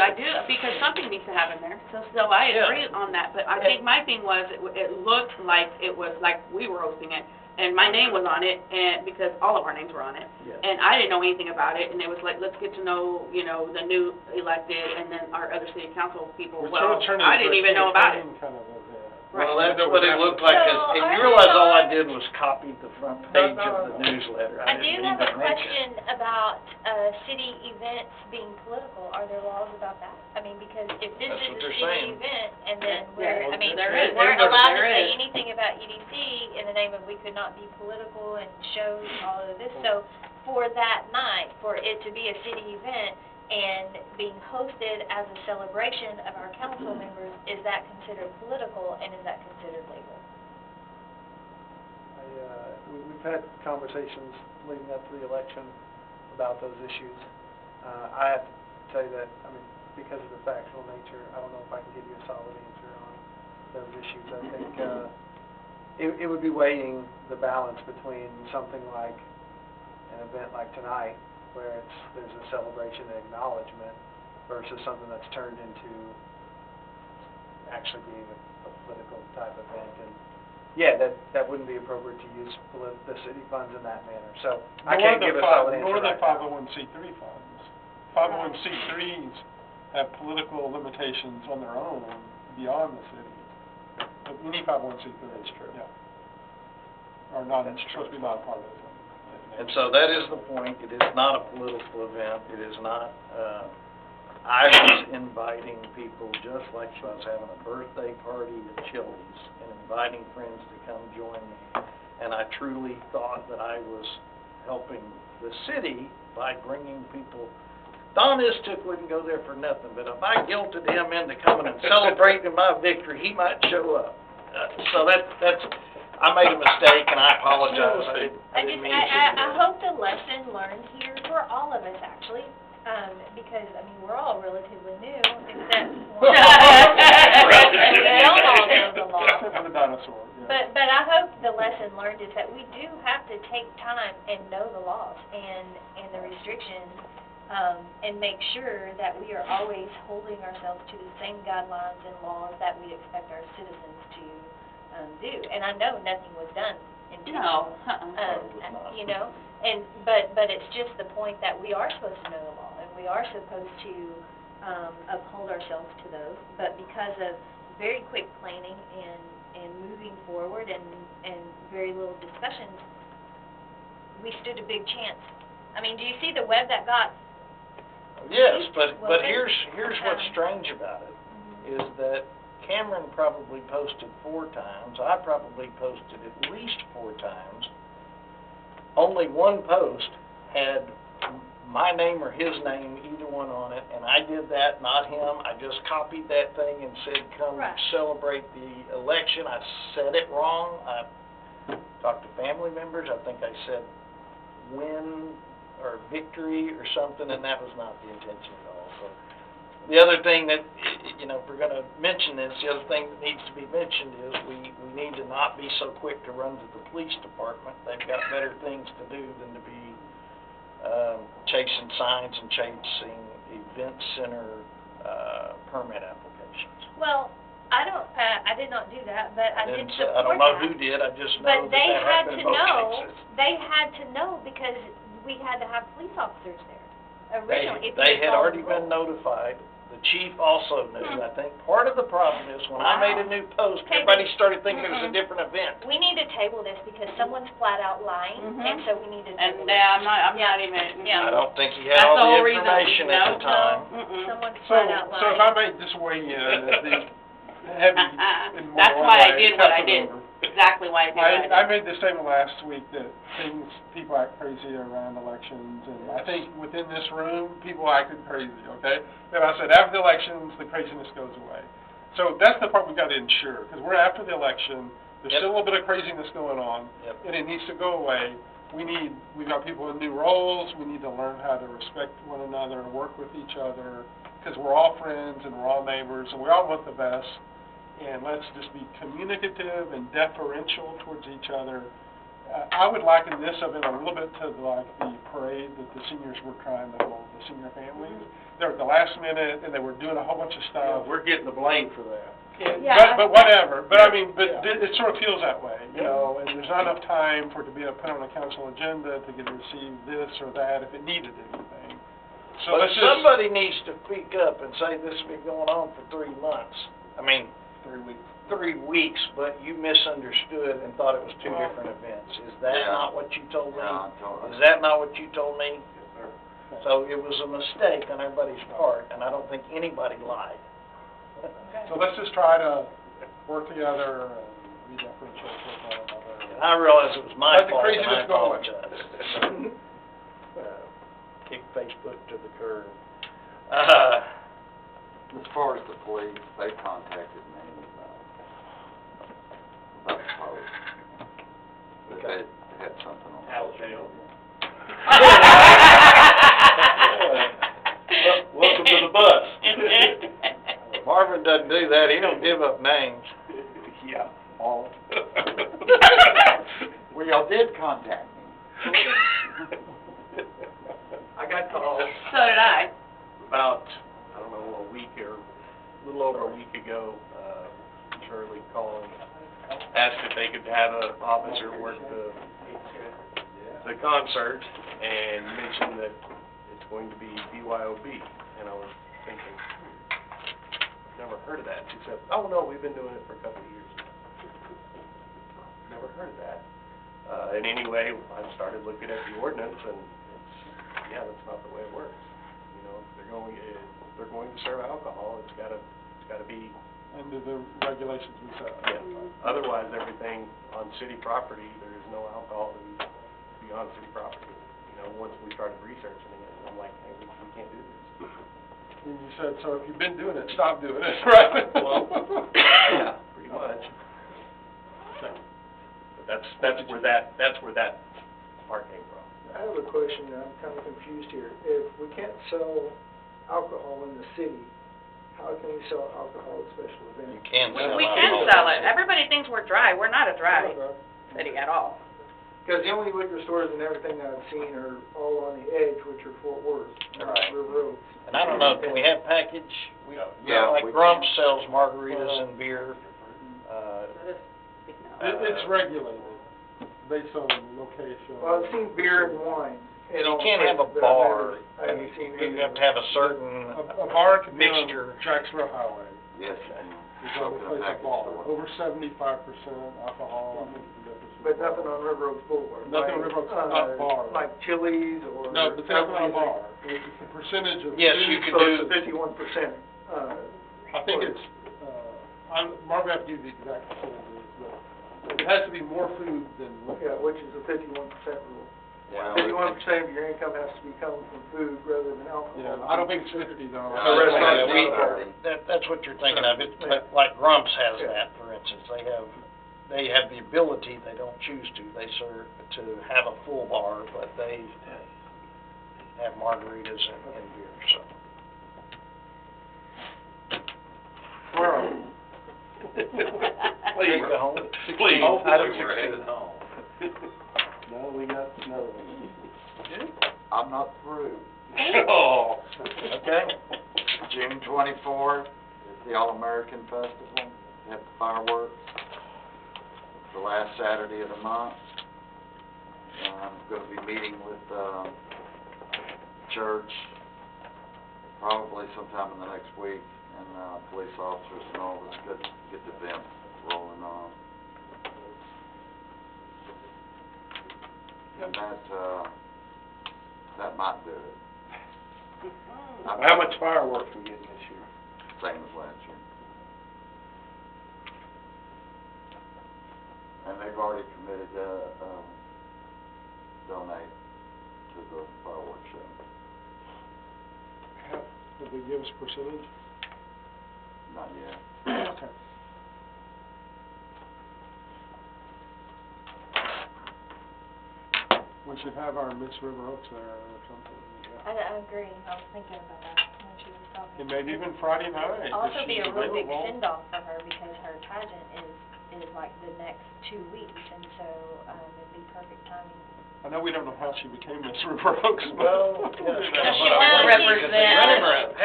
I do, because something needs to happen there. So I agree on that, but I think my thing was, it looked like it was like we were hosting it, and my name was on it, and because all of our names were on it. Yeah. And I didn't know anything about it, and it was like, let's get to know, you know, the new elected, and then our other city council people. Well, I didn't even know about it. Kind of event. Well, that's what it looked like, and you realize all I did was copy the front page of the newsletter. I do have a didn't even mention question about city events being political. Are there laws about that? I mean, because if this That's is what a they're city saying. event, and then Yeah, we're, I mean, there is. we weren't allowed to There say is. anything about EDC in the name of we could not be political and shows all of this. So for that night, for it to be a city event, and being hosted as a celebration of our council members, is that considered political, and is that considered legal? We've had conversations leading up to the election about those issues. I have to tell you that, I mean, because of the factual nature, I don't know if I can give you a solid answer on those issues. I think it would be weighing the balance between something like an event like tonight, where there's a celebration and acknowledgement, versus something that's turned into actually being a political type event. And yeah, that wouldn't be appropriate to use the city funds in that manner. So I can't give a solid answer Nor the right now. 501c3 funds. 501c3s have political limitations on their own beyond the city. But any 501c3. That's true. Yeah. Are not, That's supposed to be true. not part of it. And so that is the point. It is not a political event. It is not, I was inviting people just like if I was having a birthday party at Chili's and inviting friends to come join me. And I truly thought that I was helping the city by bringing people. Don Istook wouldn't go there for nothing, but if I guilted him into coming and celebrating my victory, he might show up. So that's, I made a mistake, and I apologize. I didn't mean to. I hope the lesson learned here for all of us, actually, because, I mean, we're all relatively new, except one. We don't all know the law. Except for the dinosaur, yeah. But I hope the lesson learned is that we do have to take time and know the laws and the restrictions, and make sure that we are always holding ourselves to the same guidelines and laws that we expect our citizens to do. And I know nothing was done intentionally. No, You know, but it's just the point that we are supposed to know the law, and we are supposed to uphold ourselves to those. But because of very quick planning and moving forward and very little discussions, we stood a big chance. I mean, do you see the web that got? Yes, but Well, here's what's strange about it, is that Cameron probably posted 4 times, I probably posted at least 4 times. Only one post had my name or his name, either one on it, and I did that, not him. I just copied that thing and said, come Right. celebrate the election. I said it wrong. I talked to family members. I think I said win or victory or something, and that was not the intention at all. So the other thing that, you know, if we're going to mention this, the other thing that needs to be mentioned is we need to not be so quick to run to the police department. They've got better things to do than to be chasing signs and chasing event center permit applications. Well, I did not do that, but I did support that. I don't know who did, I just know But they that had happened to in both know, cases. they had to know because we had to have police officers there originally. if They you had follow already the been rules. notified. The chief also knew. I think part of the problem is when I made a new post, Okay, everybody but- started thinking it was a different event. We need to table this because someone's flat out lying, and so we need to table And this. I'm not even. Yeah. I don't think he had That's all the the whole reason. information at the No. time. Someone's So, flat out lying. if I may just weigh in, as the heavy, in more That's one why I way, did what I council did. member, Exactly why I did what I did. I made the statement last week that people act crazy around elections, and I think within this room, people acted crazy, okay? And I said, after the elections, the craziness goes away. So that's the part we've got to ensure, because we're after the election, there's Yep. still a little bit of craziness going on, Yep. and it needs to go away. We've got people in new roles, we need to learn how to respect one another and work with each other, because we're all friends and we're all neighbors, and we all want the best. And let's just be communicative and deferential towards each other. I would liken this event a little bit to like the parade that the seniors were trying to hold, the senior families. They were at the last minute, and they were doing a whole bunch of stuff. We're getting the blame for that. Yeah. But whatever, but I mean, it sort of feels that way, you know, and there's not enough time for it to be put on a council agenda to get to receive this or that if it needed anything. So But let's just. somebody needs to speak up and say this has been going on for 3 months. I mean, 3 weeks. 3 weeks, but you misunderstood and thought it was 2 different events. Is that Yeah. not what you told me? No, I told her. Is that not what you told me? So it was a mistake on everybody's part, and I don't think anybody lied. So let's just try to work together and be differential with one another. And I realize it was my Let the fault, and I craziness go away. apologize. Kick Facebook to the curb. As far as the police, they contacted me about the post. That Okay. they had something on Out social jail. media. Welcome to the bus. Marvin doesn't do that, he don't give up names. Yeah. All. Well, y'all did contact me. I got called So did I. about, I don't know, a week or a little over a week ago, Shirley called, asked if they could have an officer work the concert, and mentioned that it's going to be BYOB, and I was thinking, never heard of that. She said, oh, no, we've been doing it for a couple of years now. Never heard of that. And anyway, I started looking at the ordinance, and it's, yeah, that's not the way it works. You know, if they're going to serve alcohol, it's gotta be, Under the regulations we set. otherwise everything on city property, there is no alcohol to be on city property. You know, once we started researching it, I'm like, hey, we can't do this. And you said, so if you've been doing it, stop doing it, right? Well, yeah, pretty much. But that's where that part came from. I have a question, I'm kind of confused here. If we can't sell alcohol in the city, how can we sell alcohol at special You events? can sell We alcohol. can sell it. Everybody thinks we're dry. We're not a dry city at all. Because the only liquor stores and everything I've seen are all on the edge, which are Fort Worth, not Right. River Oaks. And I don't know, can we have package? Yeah, Like we Grumps can. sells margaritas and beer. It's regulated based on location. Well, I've seen beer and wine. in You all can't have a places, but I've bar. I haven't seen You any. have to have a certain, A bar could be on Mixture. Jacksonville Highway. Yes, You so can can a replace a package bar. store. Over 75% alcohol, I think. But nothing on River Oaks Boulevard. Nothing on like, River Oaks, not bar. Like Chili's or. No, but that's not a Applebee's. bar. It's a percentage of. Yes, you So could it's do, 51%. I think it's, Marvin, I have to give you the exact percentages, but it has to be more food than liquor. Yeah, which is a 51% rule. Well, 51% of your income has to be coming from food rather than alcohol. Yeah, I don't think it's 50 though. No, A restaurant it's fee. 30. that's what you're thinking of. It's like Grumps has that, for instance. They have the ability, they don't choose to, they serve, to have a full bar, but they have margaritas and beer, so. Tomorrow. Please go home. Please. Item We're 16. headed home. No, we got another one. I'm not through. Oh. Okay? June 24th is the All-American Festival. They have the fireworks. The last Saturday of the month. I'm going to be meeting with church probably sometime in the next week, and police officers and all. Let's get the event rolling on. And that might do it. How much fireworks we getting this year? Same as last year. And they've already committed to donate to the fireworks show. Did they give us a percentage? Not yet. Okay. We should have our Miss River Oaks there or something. Yeah. I agree, I was thinking about that when she was talking. And maybe even Friday night. if Also be she's a real big available. send-off for her because her pageant is like the next 2 weeks, and so, it'd be perfect timing. I know we don't know how she became Miss River Oaks, but. Well, yes. She wants to represent. Running around.